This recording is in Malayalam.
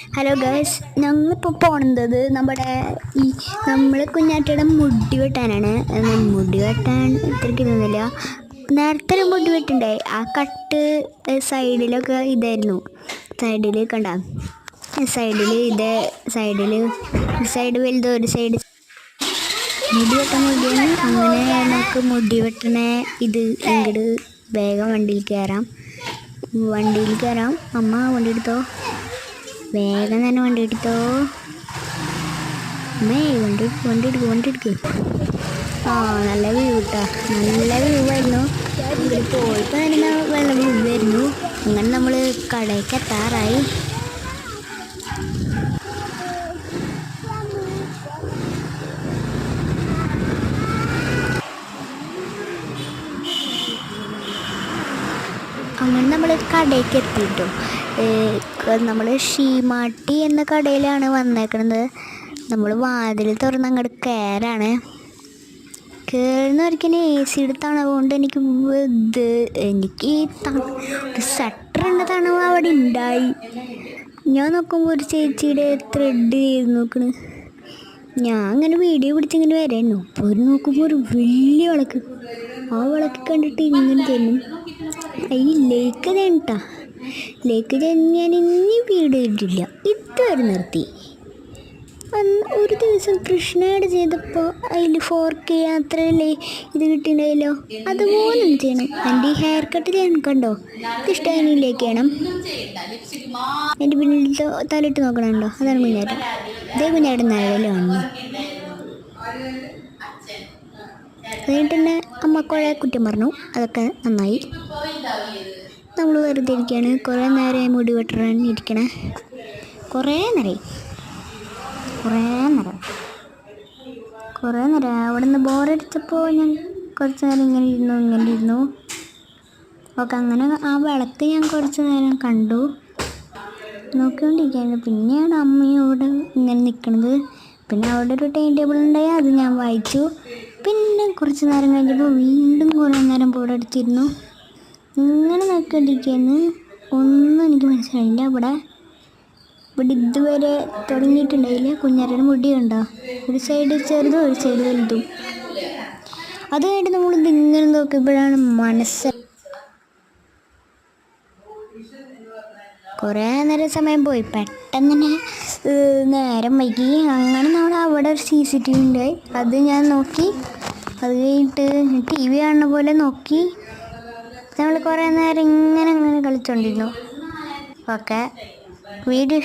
ഹലോ ഗൈസ്, ഞങ്ങളിപ്പോൾ പോണത് നമ്മൾ കുഞ്ഞാറ്റയുടെ മുടി വെട്ടാനാണ്. മുടി വെട്ടാൻ ഇത്രയ്ക്കൊന്നുമില്ല. നേരത്തെ ഒരു മുടി വെട്ടുണ്ടായി, ആ കട്ട് സൈഡിലൊക്കെ ഇതായിരുന്നു. സൈഡിൽ കണ്ട, സൈഡ് വലുത്, ഒരു സൈഡ് മുടി വെട്ടാൻ മുടിയാണ്. അങ്ങനെ നമുക്ക് മുടി വെട്ടണ ഇത് ഇങ്ങോട്ട് വേഗം വണ്ടിയിൽ കയറാം. അമ്മ വണ്ടി എടുത്തോ, വേഗം തന്നെ വണ്ടി എടുത്തോ. അമ്മേ വണ്ടി എടുക്ക്. ആ നല്ല വ്യൂ കിട്ടാ, നല്ല വ്യൂ ആയിരുന്നു. ഇവിടെ പോയിട്ട് തന്നെ നല്ല വ്യൂ ആയിരുന്നു. അങ്ങനെ നമ്മൾ കടയ്ക്ക് എത്താറായി. അങ്ങനെ നമ്മൾ കടയ്ക്ക് എത്തിയിട്ടു. നമ്മൾ ഷീമാട്ടി എന്ന കടയിലാണ് വന്നേക്കുന്നത്. നമ്മൾ വാതിൽ തുറന്ന് അങ്ങോട്ട് കയറുന്ന ഒരിക്കലും AC തണവുകൊണ്ട് എനിക്ക് ഷട്ടർ ഉണ്ട്, തണവ് അവിടെ ഉണ്ടായി. ഞാൻ നോക്കുമ്പോൾ ഒരു ചേച്ചിയുടെ ത്രെഡ് ചെയ്ത് നോക്കണ്. ഞാൻ അങ്ങനെ വീഡിയോ പിടിച്ചിങ്ങനെ വരായിരുന്നു. അപ്പോൾ ഒരു നോക്കുമ്പോൾ ഒരു വലിയ വിളക്ക്, ആ വിളക്ക് കണ്ടിട്ട് ഇങ്ങനെ തരും. ഈ ലേക്ക് തേട്ടാ, ലേക്ക് ഞാൻ ഇനി വീഡിയോ ഇട്ടില്ല, ഇതുവരെ നിർത്തി. ഒരു ദിവസം കൃഷ്ണയുടെ ചെയ്തപ്പോൾ അതിൽ 4K യാത്രയല്ലേ ഇത് കിട്ടിയിട്ടുണ്ടായല്ലോ, അതുപോലെ ചെയ്യണം. എൻ്റെ ഈ ഹെയർ കട്ട് ചെയ്യണം, കണ്ടോ? ഇഷ്ടമായില്ലേക്ക് ചെയ്യണം. എൻ്റെ പിന്നിൽ തലയിട്ട് നോക്കണുണ്ടോ? അതാണ് കുഞ്ഞാറ്റം. ഇതേ കുഞ്ഞാറ്റം നല്ല വന്നു. എന്നിട്ട് തന്നെ അമ്മ കുറേ കുറ്റം പറഞ്ഞു, അതൊക്കെ നന്നായി. നമ്മൾ വെറുതെ ഇരിക്കുകയാണ്. കുറേ നേരമായി മുടി വെട്ടാൻ ഇരിക്കണേ, കുറേ നേരം അവിടെ നിന്ന് ബോറടിച്ചപ്പോൾ ഞാൻ കുറച്ച് നേരം ഇങ്ങനെ ഇരുന്നു. ഓക്കെ, അങ്ങനെ ആ വിളക്ക് ഞാൻ കുറച്ച് നേരം കണ്ടു, നോക്കിക്കൊണ്ടിരിക്കുകയാണ്. പിന്നെയാണ് അമ്മയോട് ഇങ്ങനെ നിൽക്കുന്നത്. പിന്നെ അവിടെ ഒരു ടൈം ടേബിൾ ഉണ്ടായി, അത് ഞാൻ വായിച്ചു. പിന്നെ കുറച്ച് നേരം കഴിഞ്ഞപ്പോൾ വീണ്ടും കുറേ നേരം ബോറടിച്ചിരുന്നു. ഇങ്ങനെ നോക്കിക്കൊണ്ടിരിക്കുകയാണ്. ഒന്നും എനിക്ക് മനസ്സിലായില്ല. ഇവിടെ ഇതുവരെ തുടങ്ങിയിട്ടുണ്ടായില്ല. കുഞ്ഞാറ്റയുടെ മുടി കണ്ടോ, ഒരു സൈഡ് ചെറുതും ഒരു സൈഡ് വലുതും. അത് കഴിഞ്ഞിട്ട് നമ്മൾ ഇതിങ്ങനെ നോക്കിയപ്പോഴാണ് കുറേ നേരം സമയം പോയി, പെട്ടെന്ന് തന്നെ നേരം വൈകി. അങ്ങനെ നമ്മൾ അവിടെ ഒരു CCTV ഉണ്ടായി, അത് ഞാൻ നോക്കി. അത് കഴിഞ്ഞിട്ട് TV കാണുന്ന പോലെ നോക്കി. നമ്മൾ കുറേ നേരം ഇങ്ങനെ കളിച്ചുകൊണ്ടിരുന്നു. Okay, video